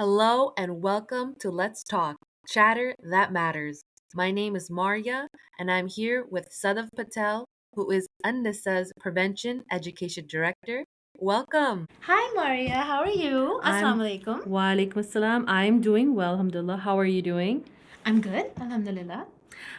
Hello and welcome to Let's Talk, Chatter That Matters. My name is Maria and I'm here with Sadav Patel, who is An-Nisa's Prevention Education Director. Welcome. Hi Maria, how are you? I'm Assalamu alaikum. Wa alaikum assalam. I'm doing well, alhamdulillah. How are you doing? I'm good, alhamdulillah.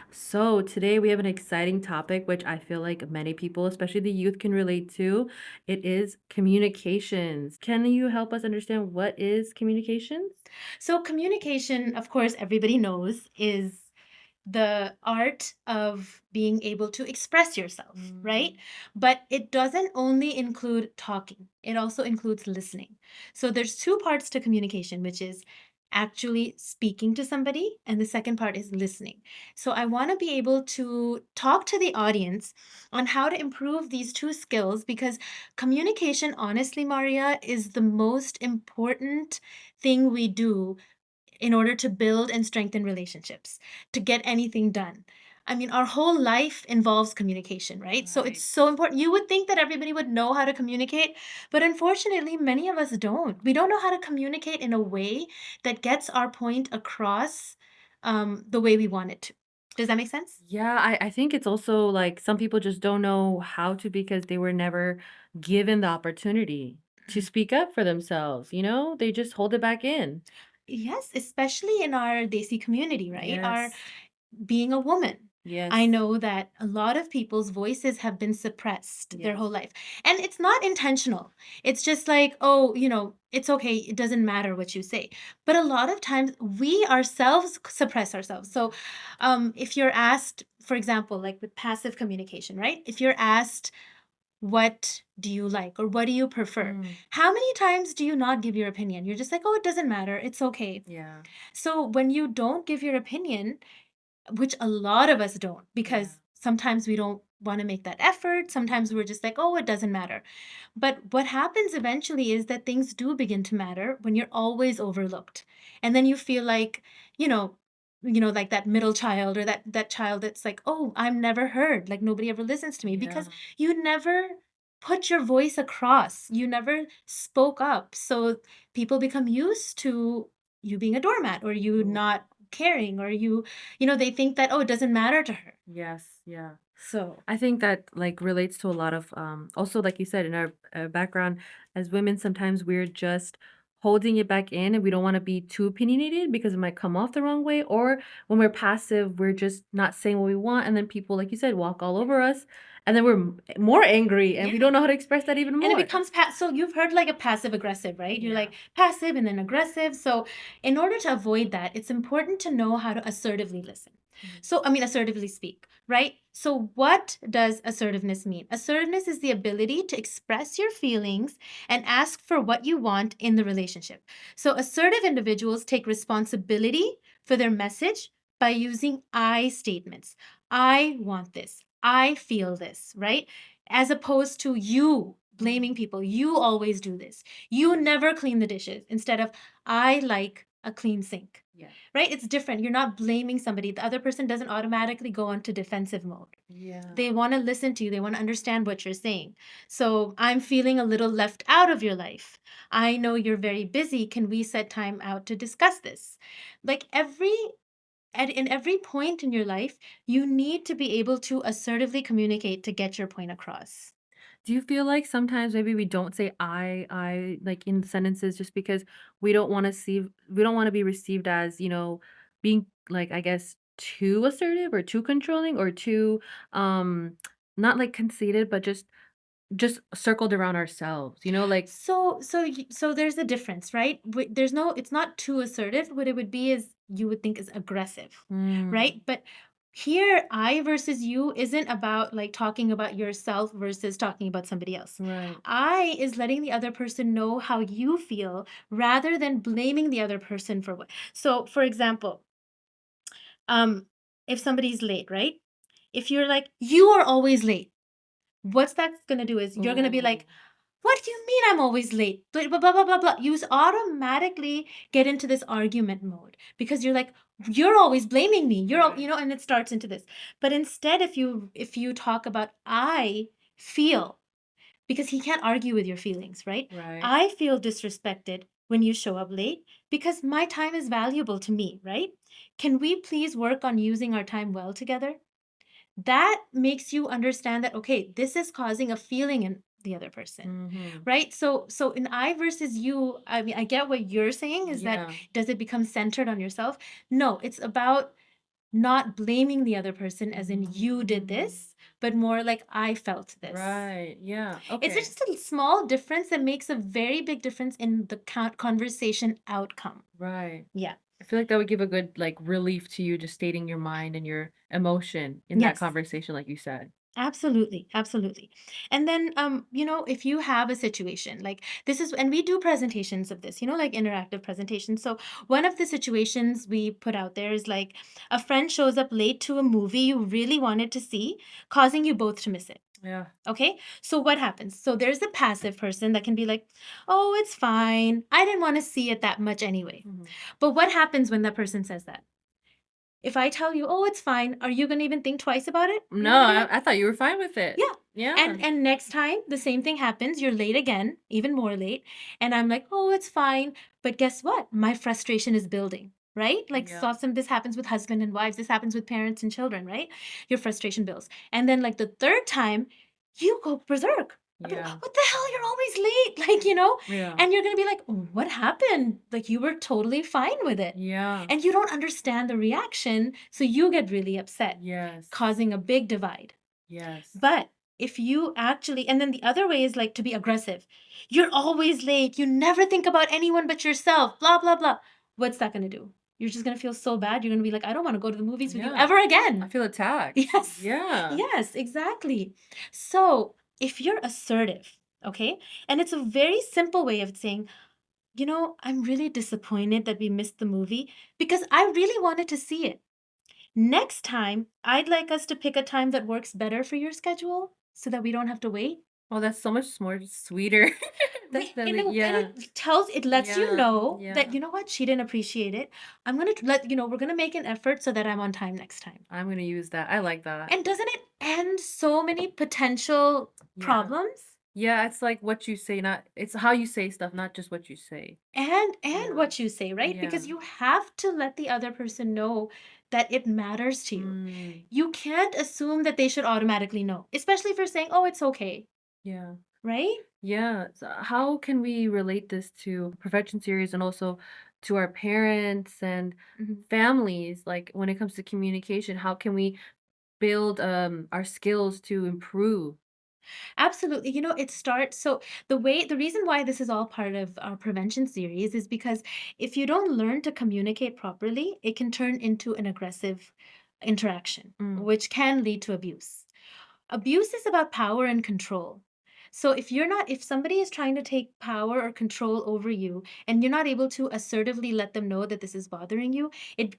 So, today we have an exciting topic which I feel like many people, especially the youth, can relate to. It is communications. Can you help us understand what is communications? So, communication, of course, everybody knows, is the art of being able to express yourself, right? But it doesn't only include talking, it also includes listening. So, there's two parts to communication, which is actually speaking to somebody, and the second part is listening. So, I want to be able to talk to the audience on how to improve these two skills because communication, honestly, Maria, is the most important thing we do in order to build and strengthen relationships, to get anything done. I mean, our whole life involves communication, right? So it's so important. You would think that everybody would know how to communicate, but unfortunately, many of us don't. We don't know how to communicate in a way that gets our point across the way we want it to. Does that make sense? Yeah, I think it's also like some people just don't know how to because they were never given the opportunity to speak up for themselves, They just hold it back in. Yes, especially in our Desi community, right? Our Yes. being a woman. I Yes. know that a lot of people's voices have been suppressed their Yes. whole life. And it's not intentional. It's just like, oh, it's okay. It doesn't matter what you say. But a lot of times we ourselves suppress ourselves. So if you're asked, for example, like with passive communication, right? If you're asked, what do you like or what do you prefer? How many times do you not give your opinion? You're just like, oh, it doesn't matter. It's okay. Yeah. So when you don't give your opinion, which a lot of us don't, because sometimes we don't want to make that effort. Sometimes we're just like, oh, it doesn't matter. But what happens eventually is that things do begin to matter when you're always overlooked. And then you feel like, you know, like that middle child or that child that's like, oh, I'm never heard. Like nobody ever listens to me because you never put your voice across. You never spoke up. So people become used to you being a doormat or you not caring or they think that, oh, it doesn't matter to her. Yes, yeah. So, I think that like relates to a lot of also like you said in our background as women sometimes we're just holding it back in and we don't want to be too opinionated because it might come off the wrong way or when we're passive we're just not saying what we want and then people like you said walk all over us and then we're more angry and we yeah. don't know how to express that even And it more. becomes so you've heard like a passive aggressive, right? You're Yeah. like passive and then aggressive. So, in order to avoid that, it's important to know how to assertively listen. So, I mean, assertively speak, right? So, what does assertiveness mean? Assertiveness is the ability to express your feelings and ask for what you want in the relationship. So, assertive individuals take responsibility for their message by using I statements. I want this. I feel this, right? As opposed to you blaming people. You always do this. You never clean the dishes instead of I like a clean sink. Yeah. Right? It's different. You're not blaming somebody. The other person doesn't automatically go into defensive mode. Yeah. They want to listen to you. They want to understand what you're saying. So I'm feeling a little left out of your life. I know you're very busy. Can we set time out to discuss this? Like in every point in your life, you need to be able to assertively communicate to get your point across. Do you feel like sometimes maybe we don't say I like in sentences just because we don't want to be received as, being like I guess too assertive or too controlling or too um not like conceited but just circled around ourselves, like So there's a difference, right? There's no, it's not too assertive. What it would be is you would think is aggressive, mm, right? But here, I versus you isn't about like talking about yourself versus talking about somebody else. right. I is letting the other person know how you feel rather than blaming the other person for what. So, for example, um, if somebody's late, right? If you're like, you are always late, what's that's gonna do is you're gonna be Oh, like, what do you mean I'm always late? Blah, blah, blah, blah, blah, blah. You automatically get into this argument mode because you're like, you're always blaming me. You're, and it starts into this. But instead, if you talk about I feel, because he can't argue with your feelings, right? right. I feel disrespected. when you show up late because my time is valuable to me, right? Can we please work on using our time well together? That makes you understand that, okay, this is causing a feeling in the other person, Mhm. right? So in I versus you, I mean, I get what you're saying is that Yeah. does it become centered on yourself? No, it's about not blaming the other person as in you did this, but more like I felt this. Right. Yeah. It's Okay. just a small difference that makes a very big difference in the conversation outcome. Right. Yeah. I feel like that would give a good like relief to you just stating your mind and your emotion in that Yes. conversation, like you said. Absolutely, absolutely. And then if you have a situation like this is and we do presentations of this, like interactive presentations. So one of the situations we put out there is like a friend shows up late to a movie you really wanted to see, causing you both to miss it. Yeah. Okay? So what happens? So there's the passive person that can be like, "Oh, it's fine. I didn't want to see it that much anyway." Mhm. But what happens when that person says that? If I tell you, "Oh, it's fine," are you going to even think twice about it? You're No, going to be like, I thought you were fine with it. yeah. Yeah. And next time the same thing happens, you're late again, even more late, and I'm like, "Oh, it's fine." But guess what? My frustration is building, right? Like Yeah. so some this happens with husband and wives, this happens with parents and children, right? Your frustration builds. And then like the third time, you go berserk. I'll be like, Yeah. what the hell? You're always late. Like. Yeah. And you're gonna be like, what happened? Like you were totally fine with it. Yeah. And you don't understand the reaction, so you get really upset, Yes. causing a big divide. Yes. But if you actually, and then the other way is like to be aggressive. You're always late. You never think about anyone but yourself, blah, blah, blah. What's that going to do? You're just going to feel so bad. You're going to be like, I don't want to go to the movies with you Yeah. ever I again. feel attacked. Yes. Yeah. Yes, exactly. So if you're assertive, okay, and it's a very simple way of saying, I'm really disappointed that we missed the movie because I really wanted to see it. Next time, I'd like us to pick a time that works better for your schedule so that we don't have to wait. Well, that's so much more sweeter. And Definitely. it Yeah. lets you Yeah. know that, Yeah. you know what, she didn't appreciate it. We're going to make an effort so that I'm on time next time. I'm gonna use that. I like that. And doesn't it end so many potential Yeah. problems? Yeah, it's like what you say, not it's how you say stuff, not just what you say. And Yeah. what you say, right? Yeah. Because you have to let the other person know that it matters to you. Mm. You can't assume that they should automatically know, especially if you're saying, oh, it's okay, Yeah. right? Yeah. So how can we relate this to prevention series and also to our parents and Mhm. families? Like when it comes to communication, how can we build our skills to improve? Absolutely. It starts so the reason why this is all part of our prevention series is because if you don't learn to communicate properly, it can turn into an aggressive interaction, Mm. which can lead to abuse. Abuse is about power and control. So if somebody is trying to take power or control over you and you're not able to assertively let them know that this is bothering you,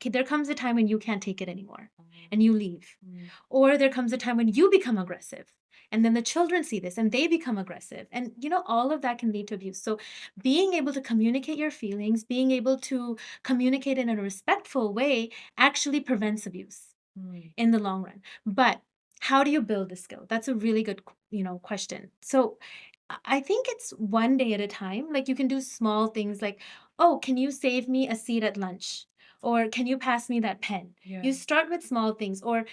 there comes a time when you can't take it anymore Mm. and you leave. Mm. Or there comes a time when you become aggressive and then the children see this and they become aggressive. And all of that can lead to abuse. So being able to communicate your feelings, being able to communicate in a respectful way actually prevents abuse Mm. in the long run. But how do you build the skill? That's a really good, question. So I think it's one day at a time. Like you can do small things like, oh, can you save me a seat at lunch? Or can you pass me that pen? Yeah. You start with small things. Or,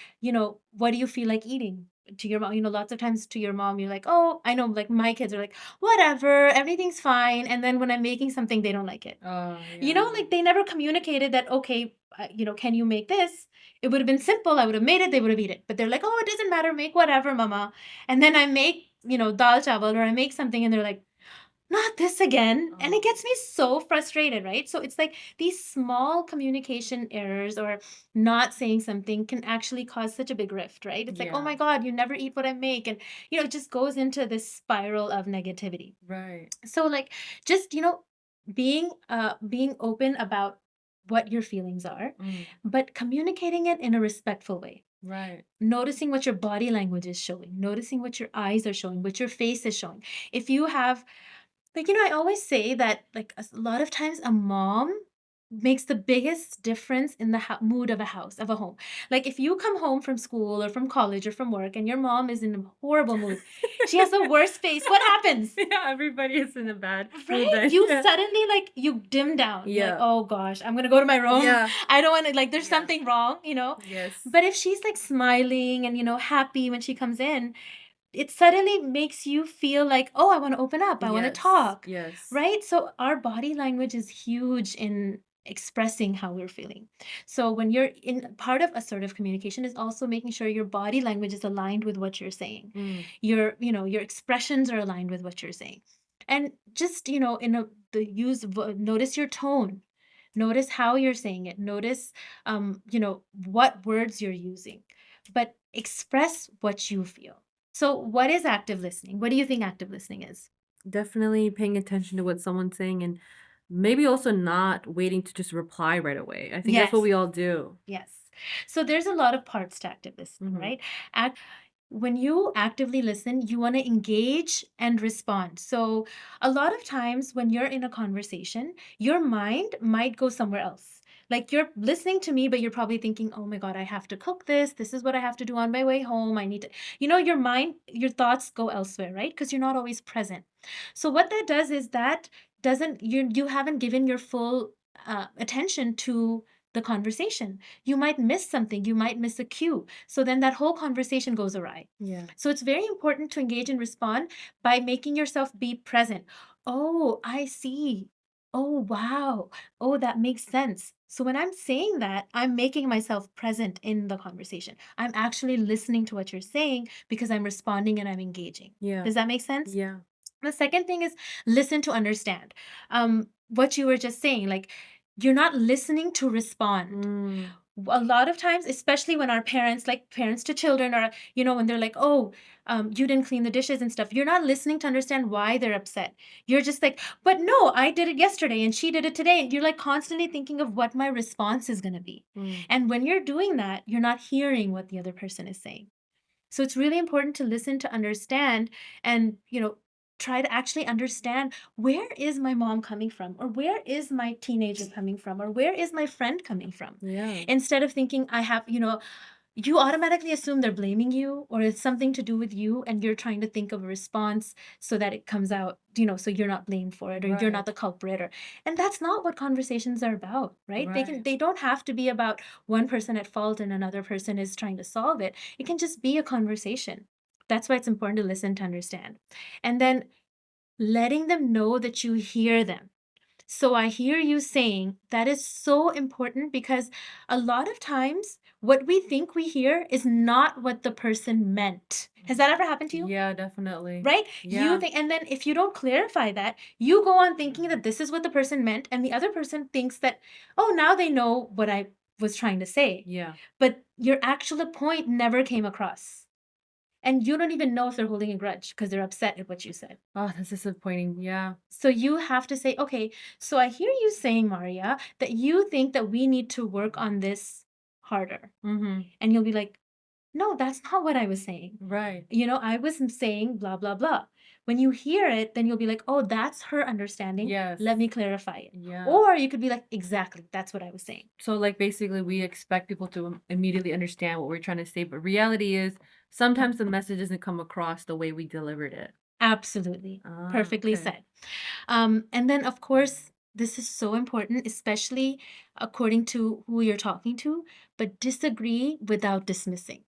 what do you feel like eating? To your mom, lots of times to your mom, you're like, oh, I know, like my kids are like, whatever, everything's fine. And then when I'm making something, they don't like it. Oh, yeah. Like they never communicated that, okay, can you make this? It would have been simple. I would have made it. They would have eaten it. But they're like, oh, it doesn't matter. Make whatever, mama. And then I make, dal chawal or I make something and they're like, not this again. And it Oh, gets me so frustrated, right? So it's like these small communication errors or not saying something can actually cause such a big rift, right? It's like, oh yeah. my God, you never eat what I make. And, it just goes into this spiral of negativity. Right. So like just being open about what your feelings are, Mm. but communicating it in a respectful way, Right. noticing what your body language is showing, noticing what your eyes are showing, what your face is showing. If you have, like, I always say that, like, a lot of times a mom makes the biggest difference in the mood of a house, of a home. Like if you come home from school or from college or from work and your mom is in a horrible mood, she has the worst face, what happens? Yeah, everybody is in a bad mood Right? then. You Yeah. suddenly like you dim down. You're like, Yeah. oh gosh, I'm gonna go to my room. Yeah. I don't want to like there's Yeah. something wrong, you know? Yes. But if she's like smiling and happy when she comes in, it suddenly makes you feel like, oh, I want to open up. I want to Yes. talk. Yes. Right? So our body language is huge in expressing how we're feeling. So when you're in part of assertive communication is also making sure your body language is aligned with what you're saying. Mm. Your expressions are aligned with what you're saying. And just, in notice your tone. Notice how you're saying it. Notice what words you're using. But express what you feel. So, what is active listening? What do you think active listening is? Definitely paying attention to what someone's saying and maybe also not waiting to just reply right away. I think that's what Yes. we all do. Yes. So, there's a lot of parts to active listening, Mhm. right? When you actively listen, you want to engage and respond. So, a lot of times when you're in a conversation, your mind might go somewhere else. Like you're listening to me, but you're probably thinking, oh my God, I have to cook this. This is what I have to do on my way home. I need to, your mind, your thoughts go elsewhere, right? Because you're not always present. So, what that does is that doesn't, you haven't given your full attention to the conversation. You might miss something, you might miss a cue. So then that whole conversation goes awry. Yeah. So it's very important to engage and respond by making yourself be present. Oh, I see. Oh, wow. Oh, that makes sense. So when I'm saying that, I'm making myself present in the conversation. I'm actually listening to what you're saying because I'm responding and I'm engaging. Yeah. Does that make sense? Yeah. The second thing is listen to understand. What you were just saying, like you're not listening to respond. Mm. A lot of times, especially when our parents, like parents to children, or when they're like, "Oh, you didn't clean the dishes and stuff," you're not listening to understand why they're upset. You're just like, "But no, I did it yesterday, and she did it today." And you're like constantly thinking of what my response is going to be. Mm. And when you're doing that, you're not hearing what the other person is saying. So it's really important to listen to understand and, try to actually understand where is my mom coming from or where is my teenager coming from or where is my friend coming from? Yeah. Instead of thinking I have, you automatically assume they're blaming you or it's something to do with you and you're trying to think of a response so that it comes out, so you're not blamed for it or you're not Right. the culprit and that's not what conversations are about, right? Right. They don't have to be about one person at fault and another person is trying to solve it. It can just be a conversation. That's why it's important to listen to understand. And then letting them know that you hear them. So I hear you saying that is so important because a lot of times what we think we hear is not what the person meant. Has that ever happened to you? Yeah, definitely. Right? You Yeah. think, and then if you don't clarify that, you go on thinking that this is what the person meant, and the other person thinks that, oh, now they know what I was trying to say. Yeah. But your actual point never came across. And you don't even know if they're holding a grudge because they're upset at what you said. Oh, that's disappointing. Yeah. So you have to say, okay, so I hear you saying, Maria, that you think that we need to work on this harder. Mm-hmm. And you'll be like, no, that's not what I was saying. Right. I wasn't saying blah, blah, blah. When you hear it, then you'll be like, oh, that's her understanding. Yes. Let me clarify it. Yeah. Or you could be like, exactly, that's what I was saying. So, like, basically, we expect people to immediately understand what we're trying to say, but reality is sometimes the message doesn't come across the way we delivered it. Absolutely. Ah, Perfectly okay. said. And then, of course, this is so important, especially according to who you're talking to, but disagree without dismissing.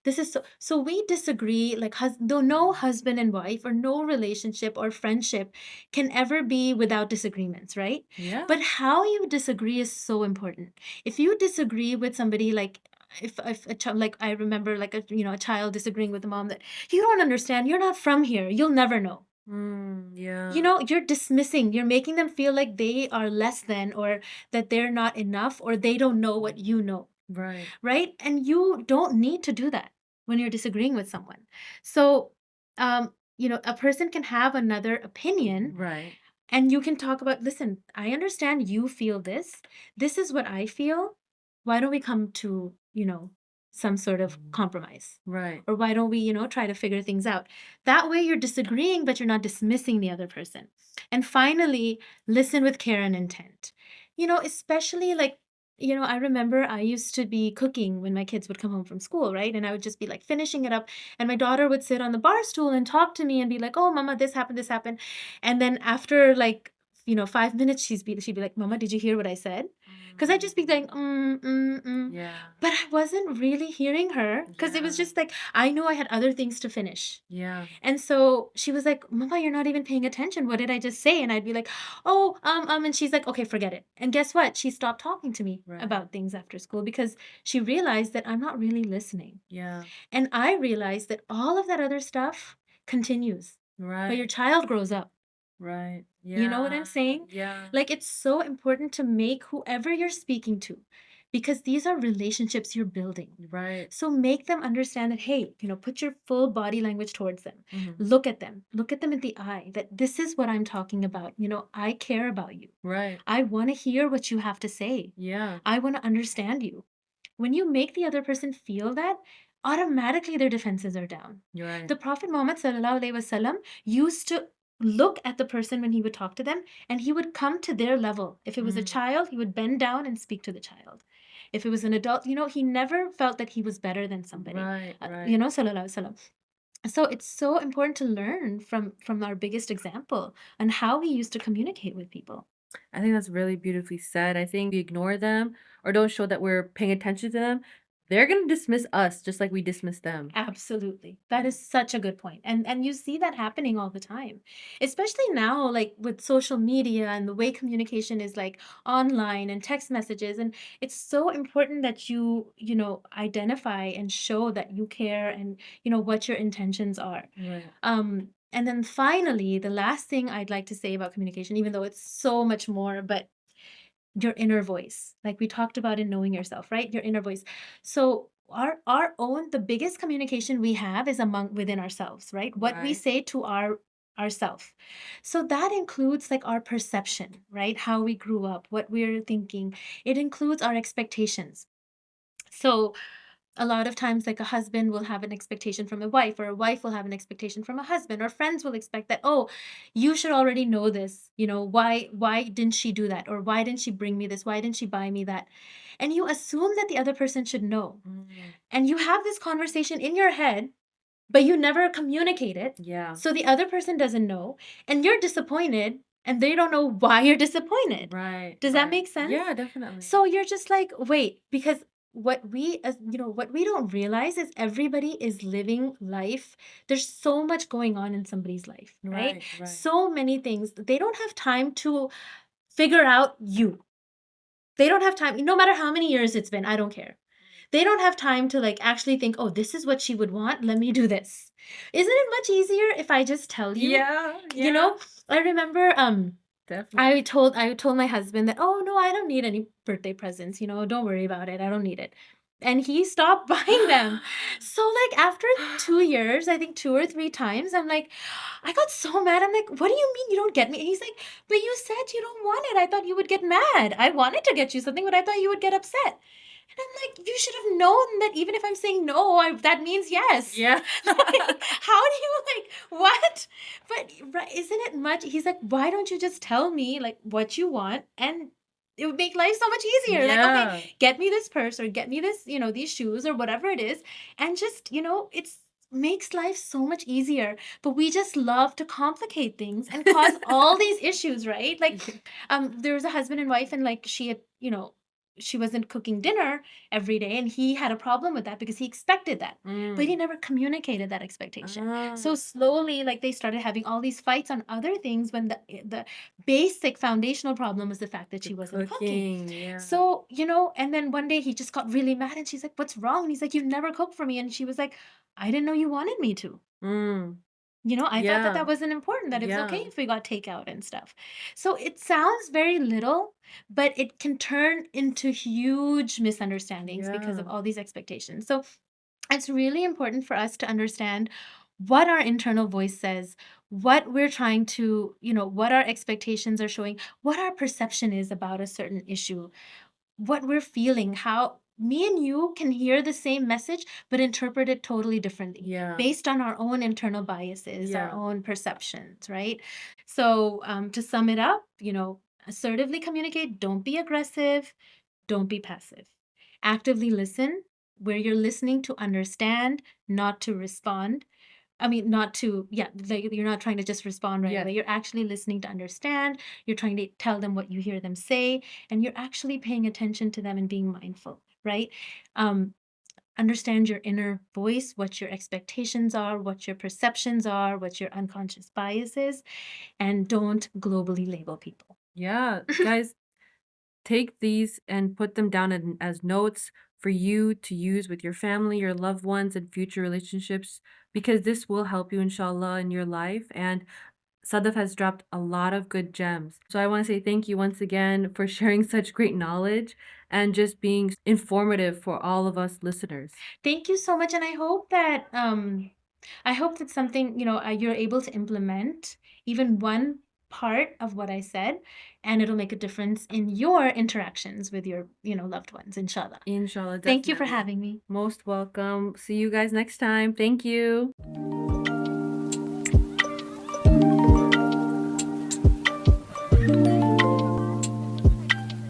This is so we disagree, like though no husband and wife or no relationship or friendship can ever be without disagreements, right? Yeah. But how you disagree is so important. If you disagree with somebody, like if a child, like I remember like a child disagreeing with the mom that you don't understand, you're not from here, you'll never know. Yeah. You're dismissing, you're making them feel like they are less than or that they're not enough or they don't know what you know. Right. Right? And you don't need to do that when you're disagreeing with someone. So, a person can have another opinion Right. and you can talk about, listen, I understand you feel this. This is what I feel. Why don't we come to, some sort of compromise? Right. Or why don't we, try to figure things out? That way you're disagreeing, but you're not dismissing the other person. And finally, listen with care and intent. Especially like, I remember I used to be cooking when my kids would come home from school, right? And I would just be like finishing it up. And my daughter would sit on the bar stool and talk to me and be like, oh, mama, this happened, this happened. And then after like, 5 minutes, she'd be like, Mama, did you hear what I said? Because I'd just be like, Yeah. but I wasn't really hearing her because it was Yeah. just like, I knew I had other things to finish. Yeah. And so she was like, Mama, you're not even paying attention. What did I just say? And I'd be like, oh, and she's like, okay, forget it. And guess what? She stopped talking to me Right. about things after school because she realized that I'm not really listening. Yeah. And I realized that all of that other stuff continues, but your Right. child grows up. Right. You know what I'm Yeah. saying? Yeah. Like, it's so important to make whoever you're speaking to, because these are relationships you're building. Right. So make them understand that, hey, put your full body language towards them. Mhm. Look at them. Look at them in the eye that this is what I'm talking about. I care about you. Right. I want to hear what you have to say. Yeah. I want to understand you. When you make the other person feel that, automatically their defenses are down. You're right. The Prophet Muhammad sallallahu alaihi wasallam used to look at the person when he would talk to them, and he would come to their level. If it was a Mm. child, he would bend down and speak to the child. If it was an adult, he never felt that he was better than somebody. Right. Right. Sallallahu alaihi wasallam. So it's so important to learn from our biggest example and how he used to communicate with people. I think that's really beautifully said. I think we ignore them or don't show that we're paying attention to them, they're gonna dismiss us just like we dismiss them. Absolutely. That is such a good point. And you see that happening all the time. Especially now, like with social media and the way communication is like online and text messages. And it's so important that you identify and show that you care and what your intentions are. Right. And then finally, the last thing I'd like to say about communication, even though it's so much more, but your inner voice, like we talked about in knowing yourself, right? Your inner voice. So our own, the biggest communication we have is among within ourselves, right? What we Right. say to ourself. So that includes like our perception, right? How we grew up, what we're thinking. It includes our expectations. So a lot of times, like a husband will have an expectation from a wife, or a wife will have an expectation from a husband, or friends will expect that, oh, you should already know this. Why didn't she do that? Or why didn't she bring me this? Why didn't she buy me that? And you assume that the other person should know. Mm. And you have this conversation in your head, but you never communicate it. Yeah. So the other person doesn't know, and you're disappointed, and they don't know why you're disappointed. Right. Does that Right. make sense? Yeah, definitely. So you're just like, wait, because what we don't realize is everybody is living life. There's so much going on in somebody's life, right? Right. Right. So many things. They don't have time to figure out you. They don't have time, no matter how many years it's been, I don't care. They don't have time to like actually think, oh, this is what she would want. Let me do this. Isn't it much easier if I just tell you? Yeah. You Yeah. know, I remember Definitely. I told my husband that, "Oh, no, I don't need any birthday presents, don't worry about it. I don't need it." And he stopped buying them. So, like, after 2 years, I think 2 or 3 times, I'm like, I got so mad. I'm like, "What do you mean you don't get me?" And he's like, "But you said you don't want it. I thought you would get mad. I wanted to get you something, but I thought you would get upset." And I'm like, "You should have known that even if I'm saying no, that means yes." Yeah. Like, how do you what? But right, isn't it much? He's like, why don't you just tell me like what you want, and it would make life so much easier. Like, Yeah. okay, get me this purse or get me this, these shoes or whatever it is, and just, it's makes life so much easier. But we just love to complicate things and cause all these issues, right? Like, there was a husband and wife, and like she had, she wasn't cooking dinner every day, and he had a problem with that because he expected that, but he Mm. never communicated that expectation. So Ah. slowly, like they started having all these fights on other things when the basic foundational problem was the fact that The she wasn't cooking. cooking. Yeah. So, and then one day he just got really mad, and she's like, "What's wrong?" And he's like, "You never cook for me." And she was like, "I didn't know you wanted me to." Mm. I thought that Yeah. that wasn't important, that it was okay Yeah. if we got takeout and stuff. So it sounds very little, but it can turn into huge misunderstandings because of Yeah. all these expectations. So it's really important for us to understand what our internal voice says, what we're trying to, what our expectations are showing, what our perception is about a certain issue, what we're feeling, how me and you can hear the same message but interpret it totally differently Yeah. based on our own internal biases, our Yeah. own perceptions, right? So to sum it up, Assertively communicate, don't be aggressive, don't be passive. Actively listen, where you're listening to understand, not to respond. I mean, not to, yeah, like you're not trying to just respond right Yes. away. You're actually listening to understand. You're trying to tell them what you hear them say, and you're actually paying attention to them and being mindful, right? Um, Understand your inner voice, what your expectations are, what your perceptions are, what your unconscious bias is, and don't globally label people. Yeah, guys, take these and put them down as notes for you to use with your family, your loved ones, and future relationships, because this will help you, inshallah, in your life. And Sadaf has dropped a lot of good gems. So I want to say thank you once again for sharing such great knowledge and just being informative for all of us listeners. Thank you so much, and I hope that something, you're able to implement even one part of what I said, and it'll make a difference in your interactions with your, loved ones, inshallah. Inshallah, Thank you for definitely. having me. Most welcome. See you guys next time. Thank you.